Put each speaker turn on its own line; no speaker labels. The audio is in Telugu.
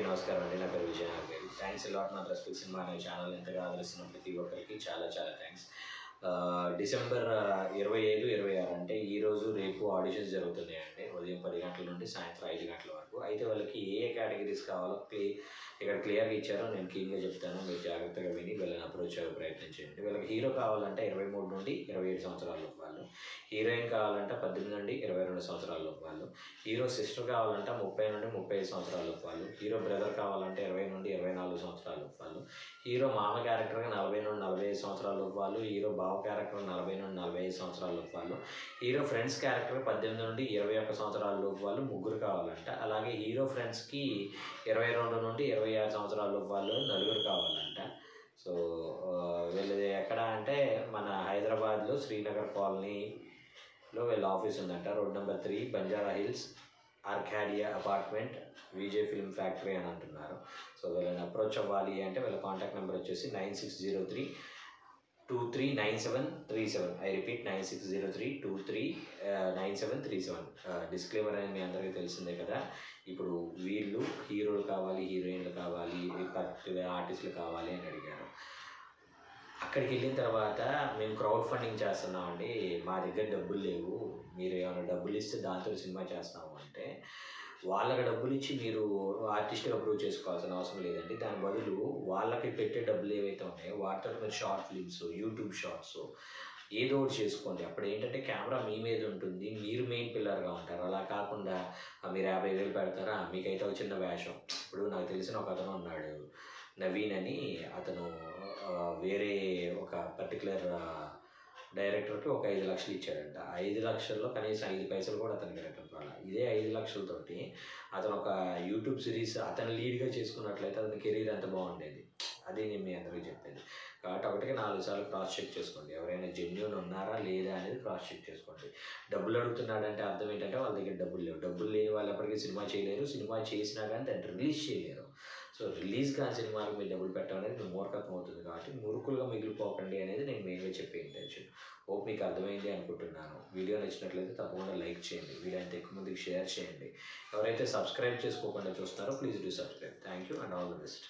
నమస్కారం అండి. నా పేరు విజయనాథ్ గారు. థ్యాంక్స్ అలాట్ నా రెస్పెక్ట్ సినిమా అనే ఛానల్ ఎంతగా ఆదరిస్తున్న ప్రతి ఒక్కరికి చాలా చాలా థ్యాంక్స్. డిసెంబర్ 25, 26 అంటే ఈరోజు రేపు ఆడిషన్స్ జరుగుతున్నాయండి. ఉదయం 10 గంటల నుండి సాయంత్రం 5 గంటల వరకు. అయితే వాళ్ళకి ఏ ఏ కేటగిరీస్ కావాలో ఇక్కడ క్లియర్గా ఇచ్చారో నేను క్లీన్గా చెప్తాను. మీరు జాగ్రత్తగా విని వీళ్ళని అప్రోచ్ అయ్యే ప్రయత్నం చేయండి. వీళ్ళకి హీరో కావాలంటే 23 నుండి 27 సంవత్సరాలలోపు వాళ్ళు, హీరోయిన్ కావాలంటే 18 నుండి 22 సంవత్సరాలలోపు వాళ్ళు, హీరో సిస్టర్ కావాలంటే 30 నుండి 35 సంవత్సరాలలోపు వాళ్ళు, హీరో బ్రదర్ కావాలంటే 20 నుండి 24 సంవత్సరాలలోపు వాళ్ళు, హీరో మామ క్యారెక్టర్గా 40 నుండి 45 సంవత్సరాలలోపు వాళ్ళు, హీరో బావ క్యారెక్టర్ 40 నుండి 45 సంవత్సరాలలోపు వాళ్ళు, హీరో ఫ్రెండ్స్ క్యారెక్టర్ 18 నుండి 21 సంవత్సరాలలోపు వాళ్ళు ముగ్గురు కావాలంట. అలాగే హీరో ఫ్రెండ్స్కి 22 నుండి 26 సంవత్సరాలలోపు వాళ్ళు నలుగురు కావాలంట. సో వీళ్ళది ఎక్కడ అంటే మన హైదరాబాద్లో శ్రీనగర్ కాలనీలో వీళ్ళ ఆఫీస్ ఉందంట. Road number 3 Banjara Hills Arcadia apartment Vijay film factory అని అంటున్నారు. సో వీళ్ళని అప్రోచ్ అవ్వాలి అంటే వీళ్ళ కాంటాక్ట్ నెంబర్ వచ్చేసి 9603239737. I repeat 9603239737. డిస్క్లైమర్ అనేది మీ అందరికీ తెలిసిందే కదా. ఇప్పుడు వీళ్ళు హీరోలు కావాలి, హీరోయిన్లు కావాలి, పర్టికులర్ ఆర్టిస్టులు కావాలి అని అడిగారు. అక్కడికి వెళ్ళిన తర్వాత మేము క్రౌడ్ ఫండింగ్ చేస్తున్నామండి, మా దగ్గర డబ్బులు లేవు, మీరు ఏమైనా డబ్బులు ఇస్తే దాంతో సినిమా చేస్తాము అంటే, వాళ్ళకి డబ్బులు ఇచ్చి మీరు ఆర్టిస్ట్గా అప్రూవ్ చేసుకోవాల్సిన అవసరం లేదండి. దాని బదులు వాళ్ళకి పెట్టే డబ్బులు ఏవైతే ఉన్నాయో వాటితో మీరు షార్ట్ ఫిల్మ్స్, యూట్యూబ్ షార్ట్స్ ఏదో ఒకటి చేసుకోండి. అప్పుడు ఏంటంటే కెమెరా మీ మీద ఉంటుంది, మీరు మెయిన్ పిల్లర్గా ఉంటారు. అలా కాకుండా మీరు 50,000 పెడతారా, మీకైతే ఒక చిన్న వేషం. ఇప్పుడు నాకు తెలిసిన ఒక అతను ఉన్నాడు, నవీన్ అని. అతను వేరే ఒక పర్టికులర్ డైరెక్టర్కి ఒక 5 లక్షలు ఇచ్చాడంట. 5 లక్షల్లో కనీసం 5 పైసలు కూడా అతనికి రిటర్న్ రాలా. ఇదే 5 లక్షలతోటి అతను ఒక యూట్యూబ్ సిరీస్ అతను లీడ్గా చేసుకున్నట్లయితే అతని కెరీర్ ఎంత బాగుండేది. అది నేను మీ అందరికీ చెప్పేది. కాబట్టి ఒకటికి 4 సార్లు క్రాస్ చెక్ చేసుకోండి. ఎవరైనా జెన్యూన్ ఉన్నారా లేదా అనేది క్రాస్ చెక్ చేసుకోండి. డబ్బులు అడుగుతున్నాడంటే అర్థం ఏంటంటే వాళ్ళ దగ్గర డబ్బులు లేవు. డబ్బులు లేని వాళ్ళు ఎప్పటికీ సినిమా చేయలేరు. సినిమా చేసినా కానీ దాన్ని రిలీజ్ చేయలేరు. సో రిలీజ్ కాని సినిమాలకు మీరు డబ్బులు పెట్టడం అనేది మీ మూర్ఖత్వం అవుతుంది. కాబట్టి మురుకులుగా మిగిలిపోకండి అనేది నేను మెయిన్గా చెప్పే ఇంటెన్షన్. హోప్ మీకు అర్థమైంది అనుకుంటున్నాను. వీడియో నచ్చినట్లయితే తప్పకుండా లైక్ చేయండి. వీడియో అంత ఎక్కువ మందికి షేర్ చేయండి. ఎవరైతే సబ్స్క్రైబ్ చేసుకోకుండా చూస్తున్నారో please do subscribe. Thank you and all the best.